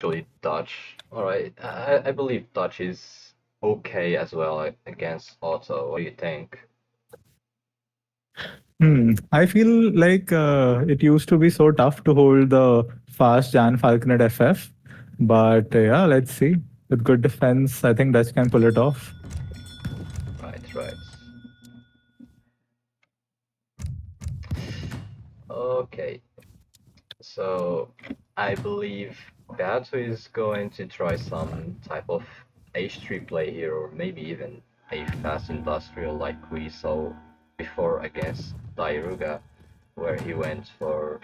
Actually, Dutch. Alright, I believe Dutch is okay as well against Auto. What do you think? I feel like it used to be so tough to hold the fast Jan Falconet FF, but yeah, let's see. With good defense, I think Dutch can pull it off. Right, right. Okay, so I believe Batu is going to try some type of H3 play here, or maybe even a fast industrial like we saw before against Dairuga, where he went for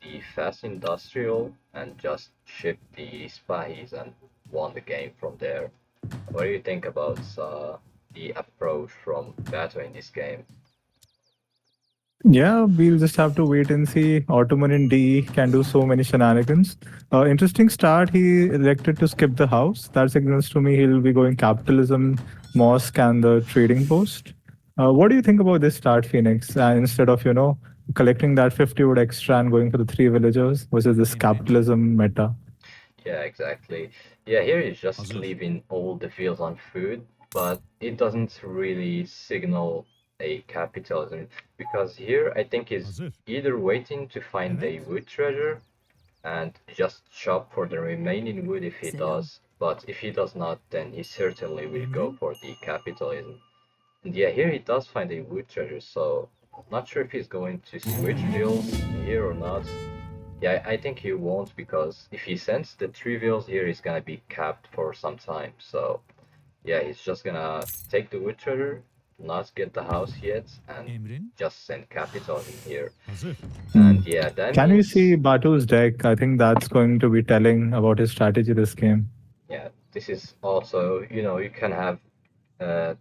the fast industrial and just shipped the Spahis and won the game from there. What do you think about the approach from Batu in this game? Yeah, we'll just have to wait and see. Ottoman in D can do so many shenanigans. Interesting start. He elected to skip the house. That signals to me he'll be going capitalism, mosque, and the trading post. What do you think about this start, Phoenix? Instead of collecting that 50 wood extra and going for the three villagers versus this capitalism meta. Yeah, exactly. Yeah, here he's just leaving all the fields on food, but it doesn't really signal a capitalism because here I think he's either waiting to find a wood treasure and just chop for the remaining wood if he does, but if he does not, then he certainly will go for the capitalism. And yeah, here he does find a wood treasure, so not sure if he's going to switch fields here or not. Yeah, I think he won't because if he sends the trivials here, he's gonna be capped for some time. So yeah, he's just gonna take the wood treasure, not get the house yet, and just send capitalism here. Hmm. And yeah, that Can we see means Batu's deck? I think that's going to be telling about his strategy this game. yeah, this is also you can have uh,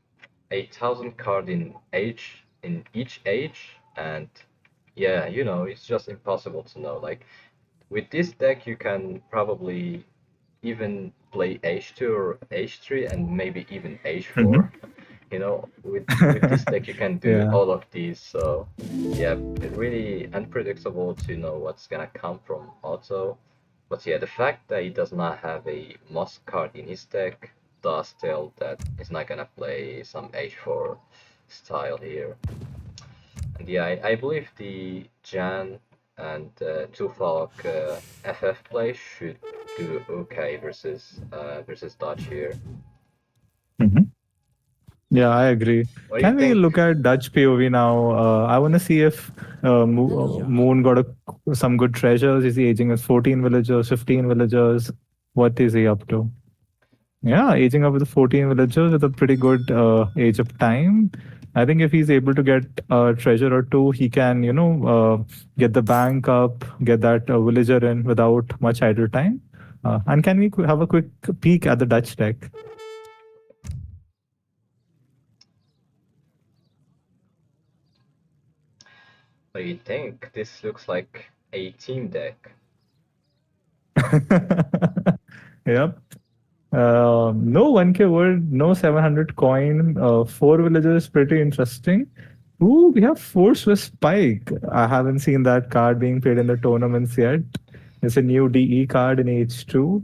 8,000 card in each age, and yeah, it's just impossible to know. Like with this deck, you can probably even play H2 or H3 and maybe even H4. With this deck you can do Yeah. all of these. So yeah, really unpredictable to know what's gonna come from Auto. But yeah, the fact that he does not have a must card in his deck does tell that he's not gonna play some H4 style here. And yeah, I believe the Jan and Tufalk FF play should do okay versus Dutch here. Mhm. Yeah, I agree. What do you Can we think? look at Dutch POV now? I want to see if Moon got some good treasures. Is he aging as 14 villagers, 15 villagers? What is he up to? Yeah, aging up with the 14 villagers with a pretty good age of time. I think if he's able to get a treasure or two, he can, get the bank up, get that villager in without much idle time. And can we have a quick peek at the Dutch deck? What do you think? This looks like a team deck. Yep. No 1K word, no 700 coin. Four villagers, pretty interesting. Ooh, we have four Swiss Spike. I haven't seen that card being played in the tournaments yet. It's a new DE card in H2.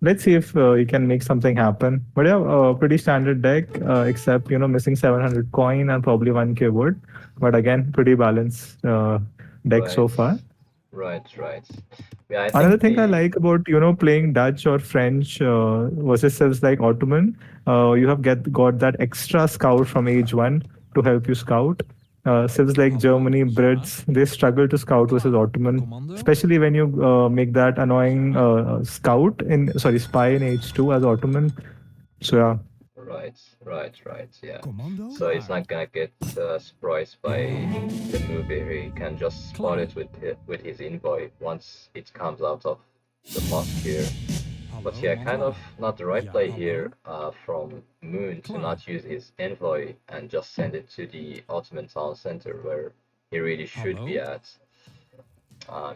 Let's see if you can make something happen. But yeah, pretty standard deck, except missing 700 coin and probably 1K wood. But again, pretty balanced deck so Right, far. right. Yeah, I Another think thing I the like about playing Dutch or French versus civs like Ottoman, you have get got that extra scout from age one to help you scout. Civs like Germany, Brits, they struggle to scout versus Ottoman, especially when you make that annoying scout in spy in age 2 as Ottoman. So yeah. right, yeah. So he's not gonna get surprised by the move here. He can just spot it with his envoy once it comes out of the mosque here. But yeah, kind of not the right play here from Moon to not use his envoy and just send it to the Ottoman town center where he really should be at.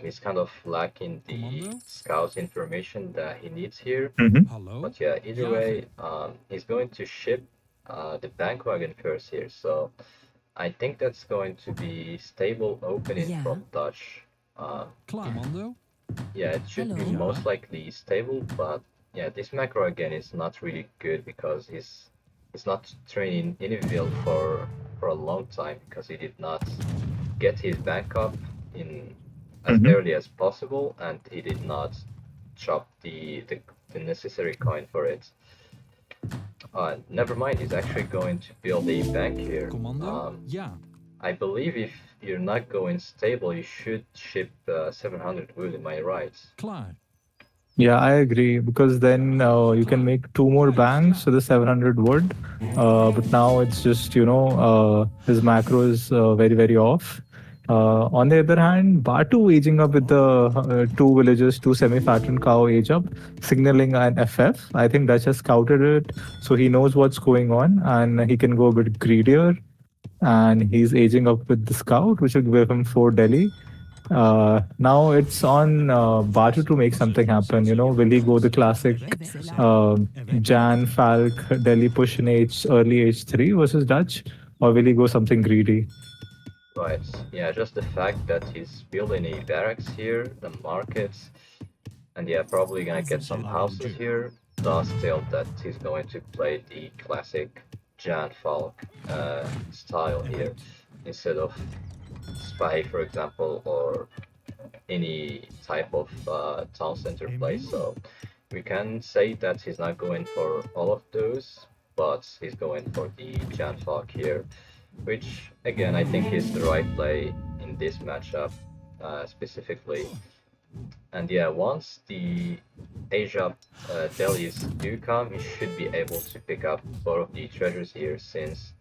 He's kind of lacking the scout information that he needs here. Mhm. But yeah, either way, he's going to ship the bandwagon first here. So I think that's going to be stable opening from Dutch. Uh, Yeah, it should be most likely stable, but yeah, this macro again is not really good because he's not training any build for a long time because he did not get his bank up in as Hmm. early as possible, and he did not chop the necessary coin for it. Never mind, he's actually going to build a bank here. I believe if you're not going stable, you should ship 700 wood. Am I right? Yeah, I agree because then you can make two more banks so the 700 would. But now it's just, his macro is very, very off. On the other hand, Batu aging up with the two villages, two semi-fattened cow age up, signaling an FF. I think Dutch has scouted it, so he knows what's going on and he can go a bit greedier. And he's aging up with the scout, which will give him 4 Delhi. Now it's on Batu to make something happen. Will he go the classic Jan Falk Delhi push in early H3 versus Dutch, or will he go something greedy? Right. Yeah, just the fact that he's building a barracks here, the markets, and yeah, probably gonna get some houses here, does tell that he's going to play the classic Jan Falk style here instead of Spy, for example, or any type of town center play. So we can say that he's not going for all of those, but he's going for the Jan Falk here, which again I think is the right play in this matchup specifically. And yeah, once the Asia delis do come, he should be able to pick up both of the treasures here since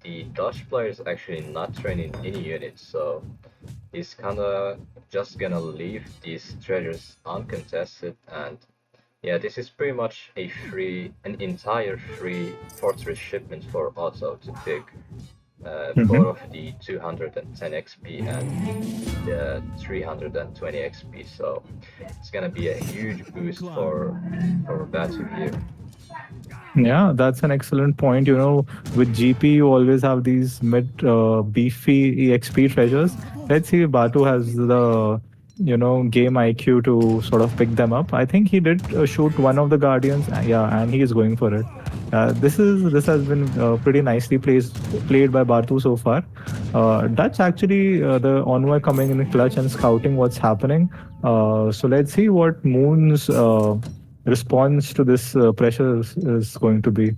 the Dutch player is actually not training any units, so he's kinda just gonna leave these treasures uncontested. And yeah, this is pretty much an entire free fortress shipment for Otto to pick Hmm. both of the 210 XP and the 320 XP. So it's gonna be a huge boost for Batu here. Yeah, that's an excellent point. With GP, you always have these mid beefy EXP treasures. Let's see if Batu has the game IQ to sort of pick them up. I think he did shoot one of the guardians. Yeah, and he is going for it. This has been pretty nicely played by Batu so far. Dutch actually the Onway coming in the clutch and scouting what's happening. So let's see what Moon's response to this pressure is going to be.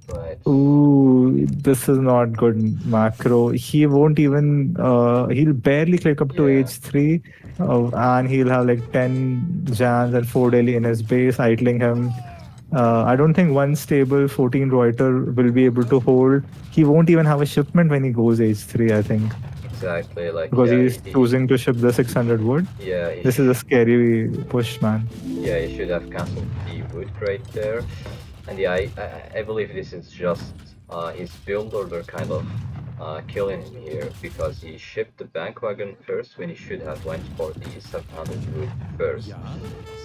Right. Ooh, this is not good macro. He won't even, he'll barely click up to Yeah. H3, and he'll have like 10 Jans and 4 daily in his base, idling him. I don't think one stable 14 Reuter will be able to hold. He won't even have a shipment when he goes H3, I think, Exactly. Like because yeah, he's choosing to ship the 600 wood. yeah, This is a scary push, man. yeah, he should have cancelled the wood crate there. And yeah, I believe this is just his build order kind of killing him here because he shipped the bank wagon first when he should have went for the 700 wood first.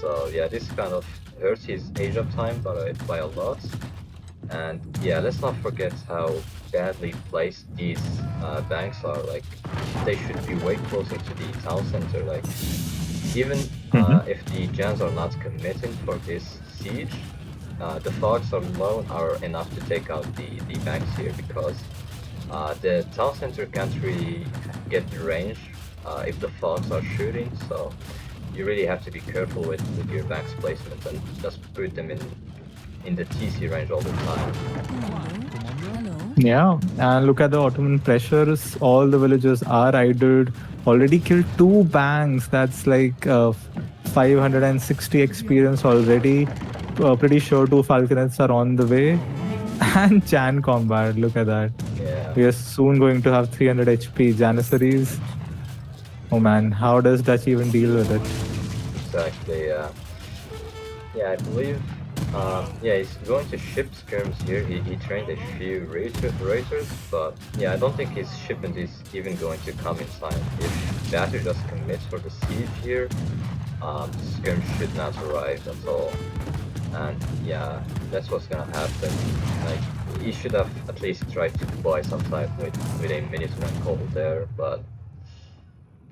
So yeah, this kind of hurts his age of time by a lot. And yeah, let's not forget how badly placed these banks are. Like they should be way closer to the town center. Like even Mhm. if the gens are not committing for this siege, the fogs alone are enough to take out the banks here because the town center can't really get the range if the fogs are shooting. So you really have to be careful with your banks placement and just put them in the TC range all the time. Yeah, and look at the Ottoman pressures. All the villagers are idled. Already killed two banks. That's like 560 experience already. Pretty sure two falconets are on the way. And Chan combat. Look at that. Yeah, We are soon going to have 300 HP Janissaries. Oh man, how does Dutch even deal with it? exactly. Yeah, I believe. Yeah, he's going to ship skirms here. He trained a few raiders, but yeah, I don't think his shipment is even going to come in time. If Batu just commits for the siege here, skirms should not arrive at all. And yeah, that's what's gonna happen. Like he should have at least tried to buy some time with a Minuteman call there, but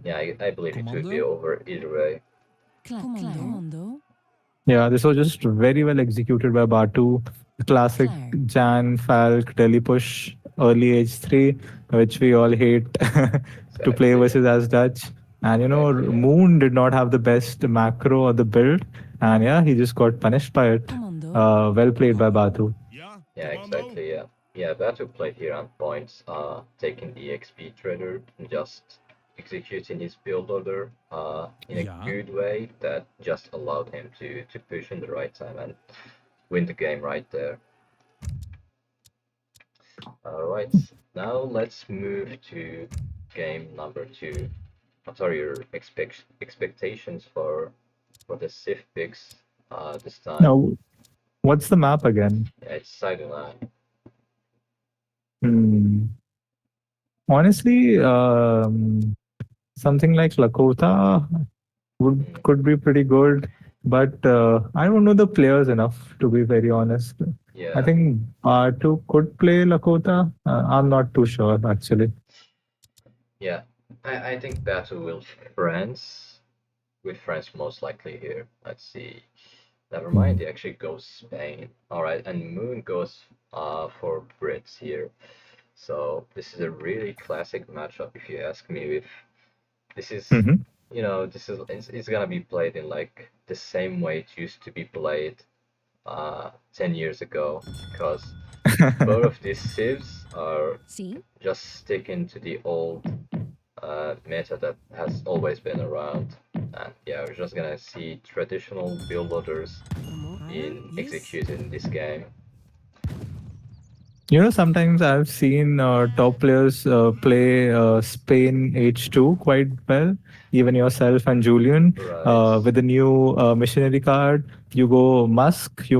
yeah, I believe it would be over either way. Yeah, this was just very well executed by Batu. Classic Jan Falk Delhi push early age 3, which we all hate to play Exactly, yeah. versus as Dutch. And Exactly, yeah. Moon did not have the best macro or the build. And yeah, he just got punished by it. Well played by Batu. Yeah, exactly, yeah. Yeah, Batu played here on points, taking the XP trader and just executing his build order in a good way that just allowed him to push in the right time and win the game right there. Alright, now let's move to game number 2. What are your expectations for the Civ picks this time? Now, what's the map again? Yeah, it's Sidon. Hmm. Honestly, something like Lakota would Mm, could be pretty good, but I don't know the players enough to be very honest. I yeah, think Batu could play Lakota. I'm not too sure actually. yeah. I think Batu will France with France most likely here. Let's see. Never mind, Hmm. he actually goes Spain. Alright, and Moon goes for Brits here. So this is a really classic matchup if you ask me. With this is Mhm. this is it's gonna be played in like the same way it used to be played 10 years ago because both of these civs are just sticking to the old meta that has always been around. And yeah, we're just gonna see traditional build loaders being executed in this game. Sometimes I've seen top players play Spain H2 quite well. Even yourself and Julian, Right, with the new missionary card, you go Musk, you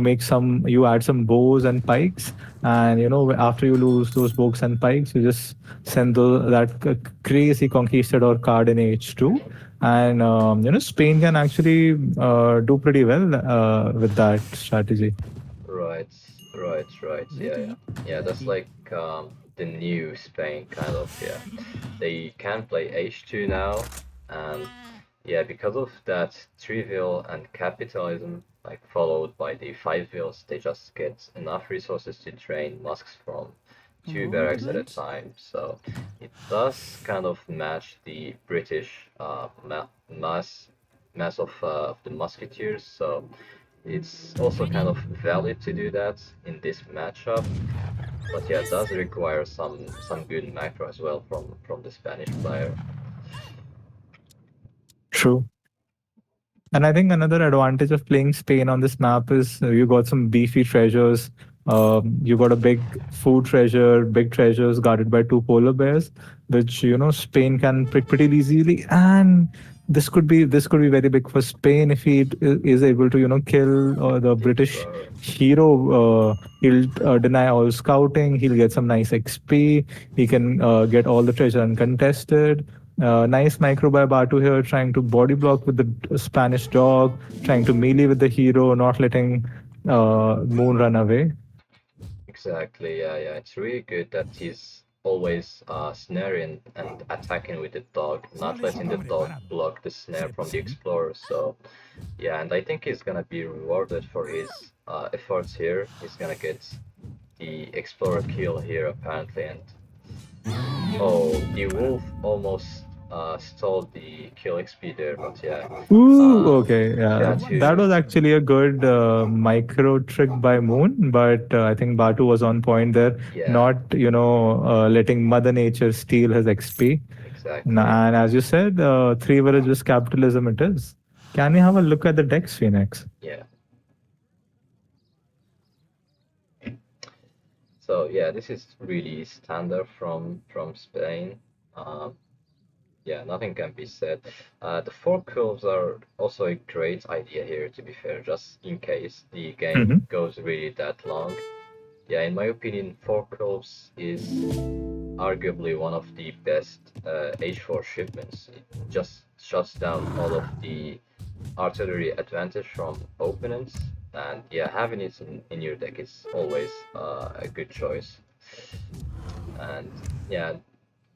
add some bows and pikes, and after you lose those bows and pikes, you just send that crazy conquistador card in H2, and Spain can actually do pretty well with that strategy. right, right. Yeah, yeah, yeah. That's like the new Spain kind of. Yeah, they can play H2 now, and yeah, because of that trivial and capitalism, like followed by the five wheels, they just get enough resources to train musks from two barracks at a time. So it does kind of match the British mass of the musketeers. So it's also kind of valid to do that in this matchup. But yeah, it does require some good macro as well from the Spanish player. True. And I think another advantage of playing Spain on this map is you got some beefy treasures. You got a big food treasure, big treasures guarded by two polar bears, which Spain can pick pretty easily. And this could be very big for Spain if he is able to kill the British Destroyer. hero. He'll deny all scouting. He'll get some nice XP. He can get all the treasure uncontested. Nice micro by Batu here, trying to body block with the Spanish dog, trying to melee with the hero, not letting Moon run away. Exactly, yeah, yeah. It's really good that he's always snaring and attacking with the dog, not letting the dog block the snare from the explorer. So, yeah, and I think he's gonna be rewarded for his efforts here. He's gonna get the explorer kill here apparently, and oh, the wolf almost stole the kill XP there, but yeah, Ooh, uh, okay, yeah, that Batu, was actually a good micro trick by Moon, but I think Batu was on point there, yeah, not letting Mother Nature steal his XP. exactly, And as you said, three villages capitalism it is. Can we have a look at the Dex Phoenix? yeah. So yeah, this is really standard from Spain. Um, yeah, nothing can be said. The four curves are also a great idea here, to be fair, just in case the game Mhm. goes really that long. Yeah, in my opinion, four curves is arguably one of the best H4 shipments. It just shuts down all of the artillery advantage from opponents, and yeah, having it in your deck is always a good choice. And yeah,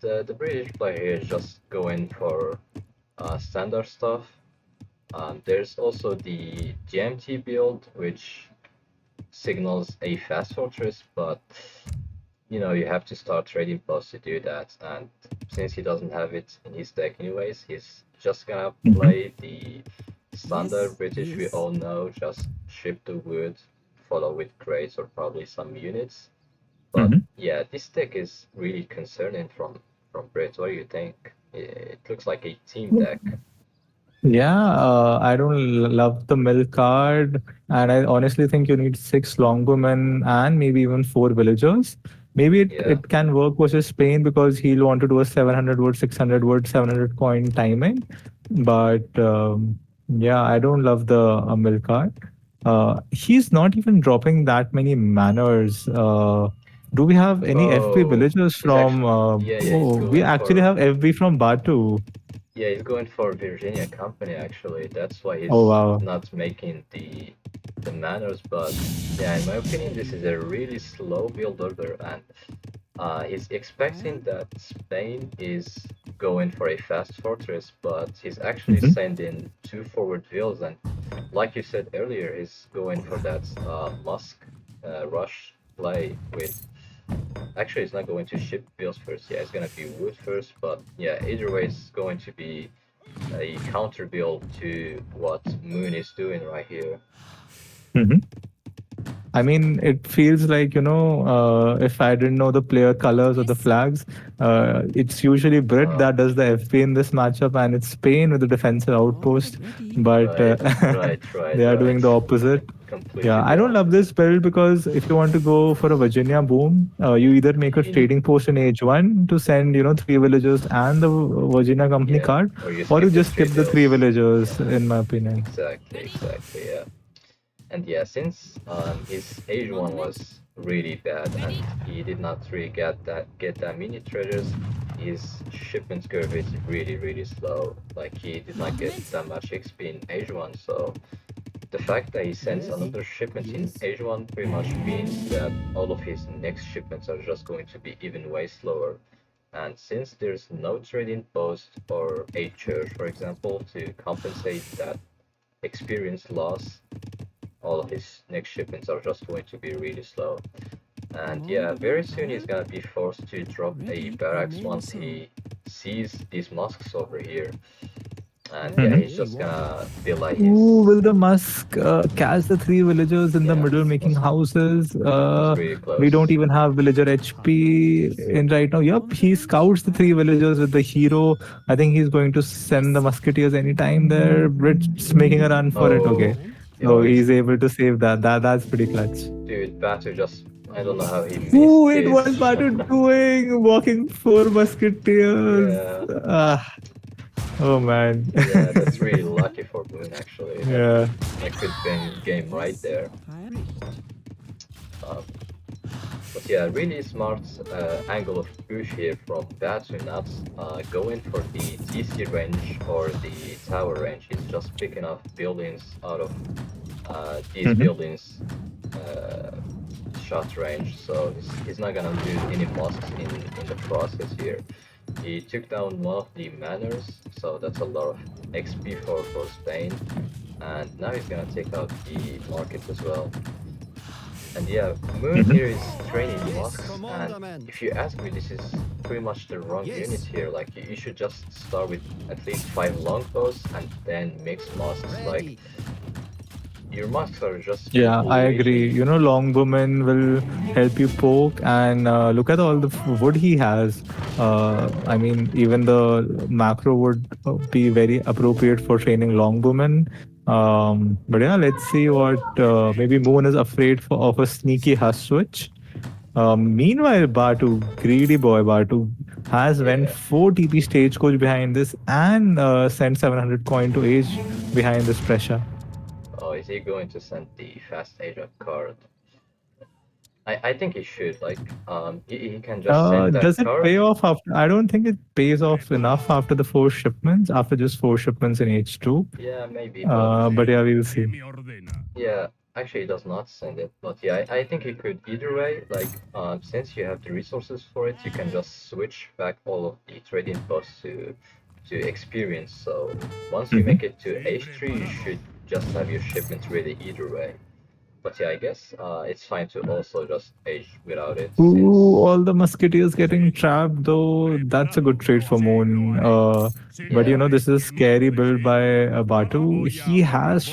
the British player here is just going for standard stuff. There's also the GMT build, which signals a fast fortress, but you have to start trading posts to do that. And since he doesn't have it in his deck anyways, he's just gonna Mhm. play the standard British we all know, just ship the wood, follow with crates or probably some units. But Mhm. yeah, this deck is really concerning from Brit. What do you think? It looks like a team deck. Yeah, I don't love the milk card, and I honestly think you need six longbowmen and maybe even four villagers. Maybe Yeah. it can work versus Spain because he'll want to do a 700 word, 600 word, 700 coin timing. But yeah, I don't love the milk card. He's not even dropping that many manners. Do we have any FB Oh, villagers he's from? actually yeah, he's Oh, we going actually for have FB from Batu. yeah, he's going for Virginia Company actually. That's why Oh he's wow. not making the manners. But yeah, in my opinion, this is a really slow build order, and he's expecting that Spain is going for a fast fortress, but he's actually Mhm. sending two forward wheels, and like you said earlier, he's going for that Musk rush play with. Actually, it's not going to ship wheels first. Yeah, it's gonna be wood first, but yeah, either way, it's going to be a counter build to what Moon is doing right here. Mhm. I mean, it feels like, if I didn't know the player colors or the flags, it's usually Brit Uh, that does the FP in this matchup, and it's Spain with the defensive outpost. But right, right, they right, are doing the right. opposite. Completely Yeah, I the don't love this opposite. build because if you want to go for a Virginia boom, you either make a You need, trading post in age one to send, three villagers and the Virginia company yeah, card, or you or you skip the just three skip the three bills. villagers, Yeah, in my opinion. exactly, exactly. Yeah. And yeah, since his age one was really bad and he did not really get that many treasures, his shipment curve is really really slow. Like he did not get that much XP in age one, so the fact that he sends another shipment in age one pretty much means that all of his next shipments are just going to be even way slower. And since there's no trading post or a church, for example, to compensate that experience loss, all of his next shipments are just going to be really slow. And yeah, very soon he's gonna be forced to drop a barracks once he sees these mosques over here. And yeah, Mhm. he's just gonna delay Ooh, his will the Musk catch the three villagers in the yeah, middle making was houses? was really We don't close. even have villager HP in right now. Yup, he scouts the three villagers with the hero. I think he's going to send the musketeers anytime there. Brit's making a run for it. Okay. Oh, So yo, he's he's able to save that. That's pretty clutch. dude, Batu just I don't know how he missed Ooh, wait, what's his Batu doing? Walking four musketeers. yeah. Oh man. Yeah, that's really lucky for Moon actually. That Yeah. that could win game right there. Um, But yeah, really smart angle of push here from Batu, not going for the TC range or the tower range. He's just picking off buildings out of these Mhm. buildings uh, shot range, so he's not gonna lose any mosques in the process here. He took down one of the manors, so that's a lot of XP for Spain, and now he's gonna take out the market as well. And yeah, Moon Mhm. here is training mosques, and if you ask me, this is pretty much the wrong unit here. Like you should just start with at least 5 longbows and then mix mosques. Like your mosques are just Yeah, I agree. completely Longbowman will help you poke, and look at all the wood he has. I mean, even the macro would be very appropriate for training Longbowman. But yeah, let's see what maybe Moon is afraid for of a sneaky hush switch. Meanwhile, Batu, greedy boy Batu, has went yeah. 4 TP stagecoach behind this and sent 700 coin to Age behind this pressure. Oh, is he going to send the fast Asia card? I think he should. Like he can just send that Does it card. pay off after? I don't think it pays off enough after the four shipments, after just four shipments in H2. Yeah, maybe, but But yeah, we'll see. yeah, actually, it does not send it, but yeah, I think you could either way. Like, since you have the resources for it, you can just switch back all of the trading posts to to experience. So once you make Mhm. it to H3, you should just have your shipments ready either way. But yeah, I guess it's fine to also just age without it Ooh, since all the musketeers getting trapped though. That's a good trade for Moon. But yeah, this is scary build by Batu. He has,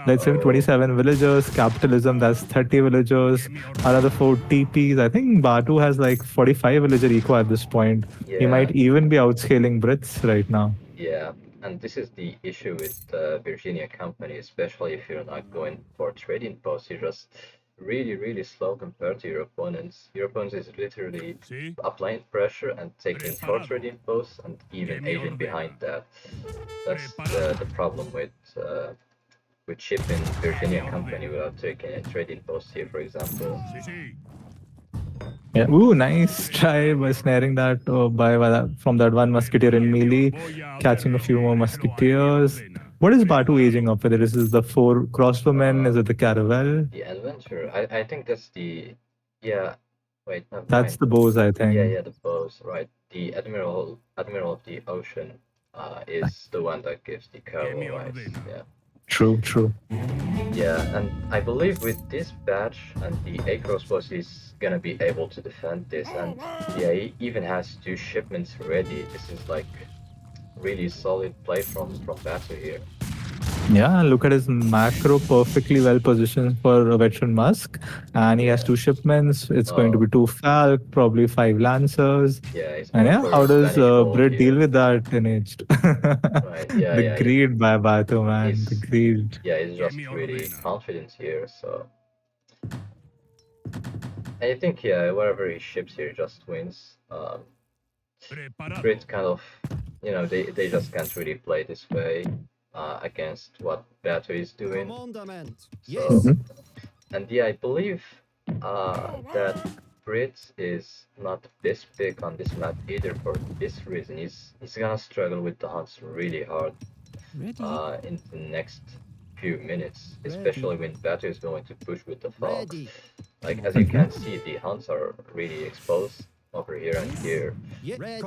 let's say, oh 27 villagers. Capitalism, that's 30 villagers. Another 4 TPs. I think Batu has like 45 villager eco at this point. He yeah, might even be outscaling Brits right now. yeah, and this is the issue with the Virginia company, especially if you're not going for trading posts. You're just really, really slow compared to your opponents. Your opponents is literally applying pressure and taking four trading posts and even aging behind that. That's the problem with shipping Virginia company without taking a trading post here, for example. Yeah. Ooh, nice try by snaring that from that one musketeer in melee, catching a few more musketeers. What is Batu aging up with? Is this the four crossbowmen? Is Um, it the caravel? the adventure. I think that's the yeah. Wait, never That's mind. the bows, I Yeah, think. yeah, the bows, right. The Admiral of the Ocean is the one that gives the Carol rights. Yeah. True, true. Yeah, and I believe with this badge and the A crossbows he's gonna be able to defend this and yeah, he even has two shipments ready. This is like really solid play from Batu here. Yeah, look at his macro, perfectly well positioned for a veteran Musk. And he has Yeah. two shipments. It's going to Oh, be two Falc, probably five Lancers. yeah, he's And going yeah, for how does Spanish gold Brit deal here. with that in aged? Right. Yeah, The yeah, greed by Batu, man. The he's greed. yeah, he's just really confident here, so I think yeah, whatever he ships here just wins. Brit kind of, they just can't really play this way against what Batu is doing. So, Mhm. and yeah, I believe that Brit is not this big on this map either for this reason. He's gonna struggle with the hunts really hard in the next few minutes, especially when Batu is going to push with the Fox. Like as you can Mhm. see, the hunts are really exposed over here and here,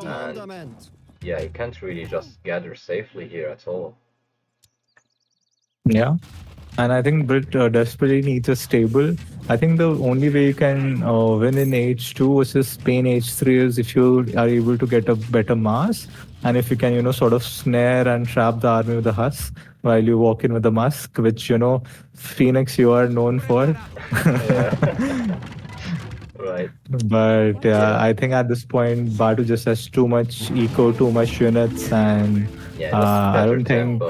and yeah, he can't really just gather safely here at all. Yeah. And I think Brit desperately needs a stable. I think the only way you can win in H2 versus Spain H3 is if you are able to get a better mass and if you can, sort of snare and trap the army with the husk while you walk in with the musk, which, Phoenix you are known for. Yeah, right. But Yeah, I think at this point, Batu just has too much eco, too much units, and yeah, just I better don't think. tempo.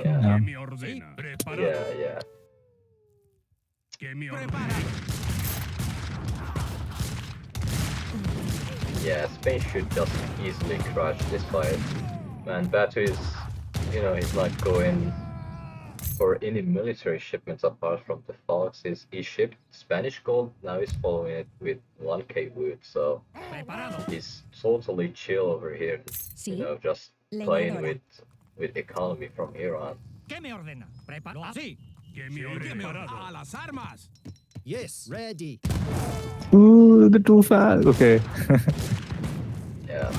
Yeah, Yeah. yeah, yeah, yeah. Spain should just easily crush this fight. Man, Batu is, he's not going for any military shipments apart from the Fox. He shipped Spanish gold, now he's following it with 1k wood, so he's totally chill over here, just playing with economy from here on. Ooh, the too fast. Okay. Yeah.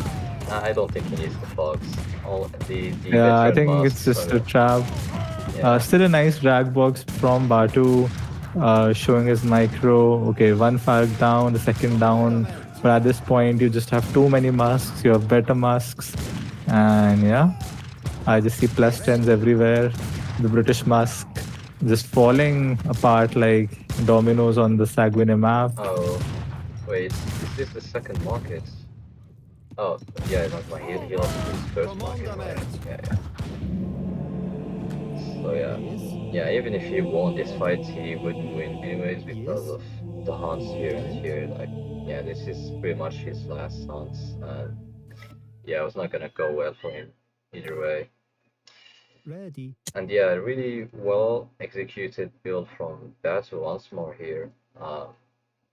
I don't think he needs the Fox. All the Yeah, I veteran think it's masks just a are trap. yeah. Still a nice drag box from Batu, showing his micro. Okay, one flag down, the second down. But at this point, you just have too many masks. You have better masks. And yeah, I just see plus 10s everywhere. The British mask just falling apart like dominoes on the Saguenay map. Oh wait, is this the second market? Oh yeah, never mind. He lost his first market, right? Yeah, yeah. So yeah, yeah. Even if he won this fight, he wouldn't win anyways because of the hunts here and here. Like, yeah, this is pretty much his last hunts, and yeah, it was not gonna go well for him either way. And yeah, really well executed build from Batu once more here,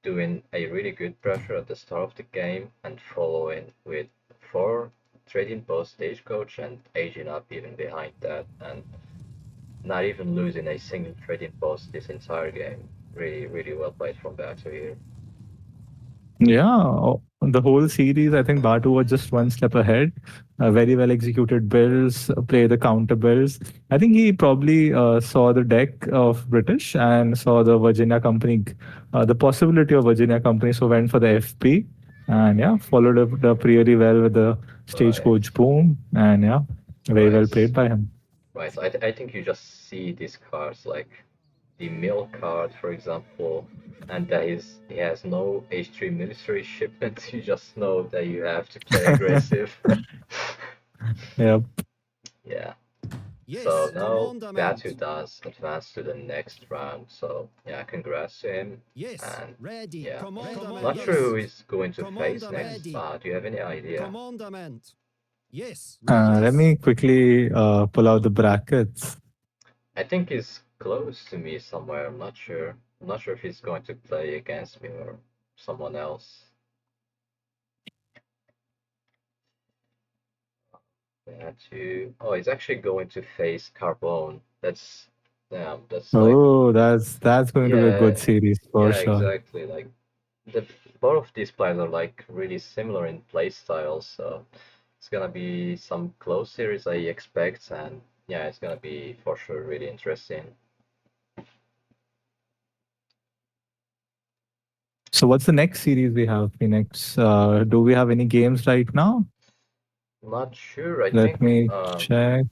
doing a really good pressure at the start of the game and following with four trading post stagecoach and aging up even behind that and not even losing a single trading post this entire game. Really, really well played from Batu here. Yeah, the whole series, I think Batu was just one step ahead. Very well executed builds, play the counter builds. I think he probably saw the deck of British and saw the Virginia company, the possibility of Virginia company, so went for the FP and yeah, followed up really well with the Right, stagecoach boom and yeah, very well right, played by him. right. So I think you just see these cards like the mill card, for example, and that is he has no H3 military shipment. You just know that you have to play aggressive. Yeah. Yeah. So now Batu does advance to the next round. So yeah, congrats to him. And yeah, not sure who is going to face next. Do you have any idea? Let me quickly pull out the brackets. I think he's close to me somewhere. I'm not sure. I'm not sure if he's going to play against me or someone else. Batu. Oh, he's actually going to face Carbone. That's like Oh, that's going to be a good yeah, series for yeah, sure. exactly. Like the both of these players are like really similar in play styles, so it's gonna be some close series I expect, and yeah, it's gonna be for sure really interesting. So what's the next series we have, Phoenix? Do we have any games right now? Not sure. I Let think me check.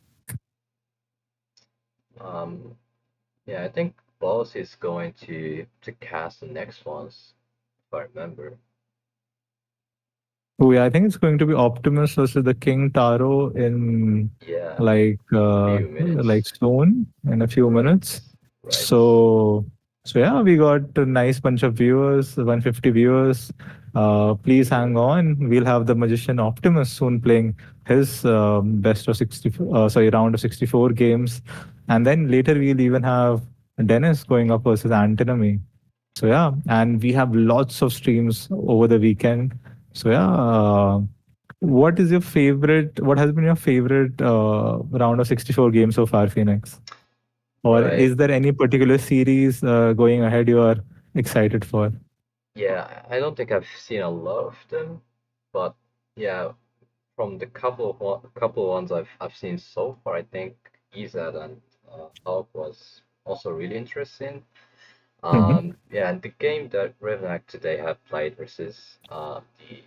um yeah, I think Boss is going to cast the next ones if I remember. Oh yeah, I think it's going to be Optimus versus the King Taro in Yeah, like few minutes. soon in a few Right, minutes. right. So so yeah, we got a nice bunch of viewers, 150 viewers. Please hang on. We'll have the magician Optimus soon playing his best of 60, sorry, round of 64 games, and then later we'll even have Dennis going up versus Antinomy. So yeah, and we have lots of streams over the weekend. So yeah, what is your favorite? What has been your favorite round of 64 games so far, Phoenix? Or Right. is there any particular series going ahead you are excited for? Yeah, I don't think I've seen a lot of them, but yeah, from the couple of ones I've seen so far, I think Izad and Hulk was also really interesting. Mhm. Yeah, and the game that Revnak today have played versus the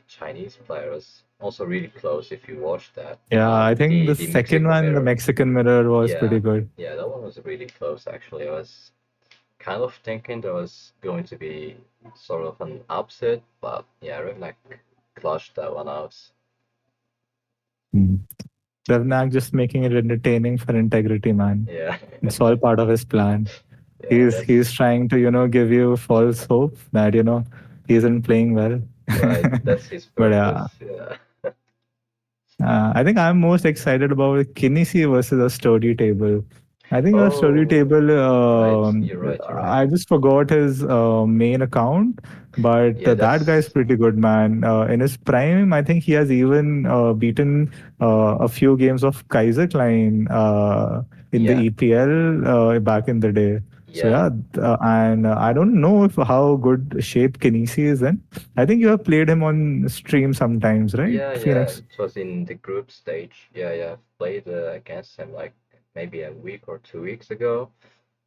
Chinese players also really close if you watch that. Yeah, I think the The second Mexico one, the Mirror. Mexican Mirror, was Yeah, pretty good. yeah, that one was really close actually. I was kind of thinking there was going to be sort of an upset, but yeah, Revnak clutched that one out. Mm. Revnak just making it entertaining for integrity, man. Yeah, It's all part of his plan. yeah, He's that's trying to, give you false hope that, he isn't playing well. right. That's his But yeah, purpose. Yeah. I think I'm most excited about Kinesis versus a study table. I think a study Oh, table. right. You're right. You're right. I just forgot his main account, but Yeah, that guy's that's pretty good, man. In his prime, I think he has even beaten a few games of Kaiser Klein in the yeah, EPL back in the day. So yeah. yeah, and I don't know if how good shape Kinesis is in. I think you have played him on stream sometimes, right, Yeah, yeah, Phoenix? it was in the group stage. Yeah, yeah, I've played against him like maybe a week or 2 weeks ago.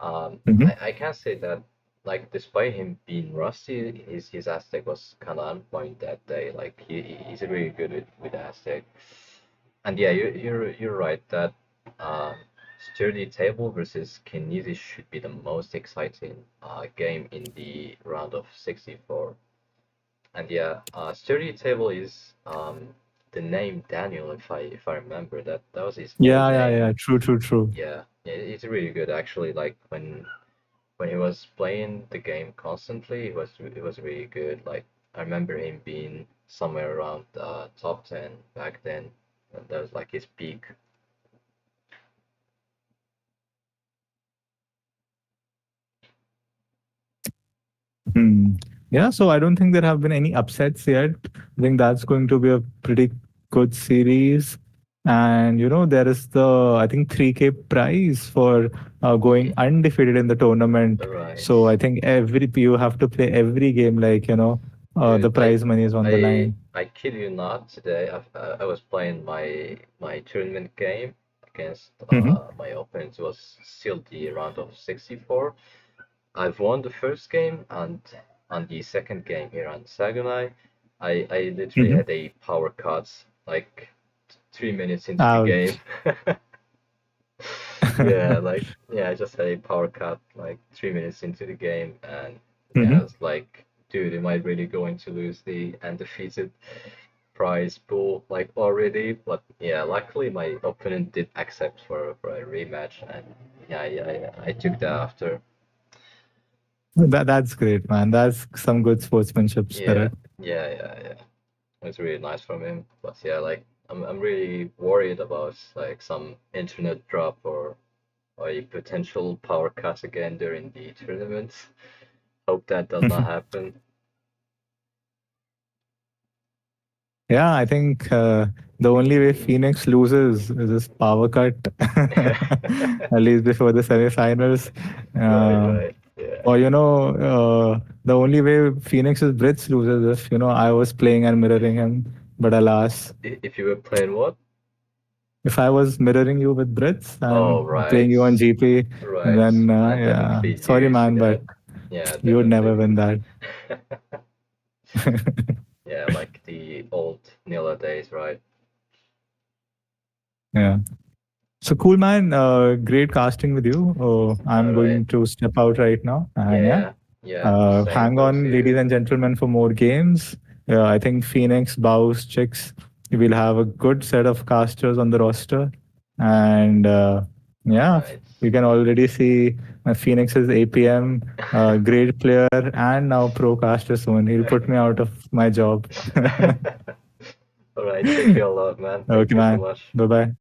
Mhm. I can't say that like despite him being rusty, his Aztec was kind of on point that day. Like he's really good with Aztec. And yeah, you're right that um, sturdy table versus Kinesis should be the most exciting game in the round of 64. And yeah, Sturdy Table is the name Daniel, if I remember that was his old Yeah, yeah, name. yeah. True, true, true. Yeah, it's really good actually. Like when he was playing the game constantly, it was really good. Like I remember him being somewhere around top 10 back then. And that was like his peak. Hmm. Yeah, so I don't think there have been any upsets yet. I think that's going to be a pretty good series. And there is the I think 3K prize for going Yeah, undefeated in the tournament. right. So I think every you have to play every game like The Dude, prize money is on the line. I kid you not. Today, I was playing my tournament game against Hmm. my opponent. It was still the round of 64. I've won the first game, and on the second game here on Sagunai, I literally Hmm. had a power cut like 3 minutes into the game. Ouch. Yeah, like yeah, I just had a power cut like 3 minutes into the game, and yeah, I Hmm. was like, dude, am I really going to lose the undefeated prize pool like already? But yeah, luckily my opponent did accept for a rematch, and yeah, I took that after. That's great, man. That's some good sportsmanship Yeah, spirit. yeah. It was really nice from him. But yeah, like I'm really worried about like some internet drop or a potential power cut again during the tournament. Hope that does not happen. Yeah, I think the only way Phoenix loses is this power cut, at least before the semifinals. Right, Uh, right. Yeah. or the only way Phoenix's Brits loses if I was playing and mirroring him. But alas, If you were playing what? if I was mirroring you with Brits Oh, and playing right. you on GP, Right. then I yeah, definitely sorry, do see man, but that. Yeah, you would never definitely. win that. Yeah, like the old Nila days, right? Yeah. So cool, man. Great casting with you. All I'm right. going to step out right now, and yeah, Yeah, yeah. Same hang goes on, ladies here. and gentlemen, for more games. I think Phoenix, Bows, Chicks, we'll have a good set of casters on the roster, and yeah, Right. you can already see Phoenix's APM, great player, and now pro caster soon. He'll put me out of my job. All right. Thank you a lot, man. Okay, Thank you so man. much. Bye bye.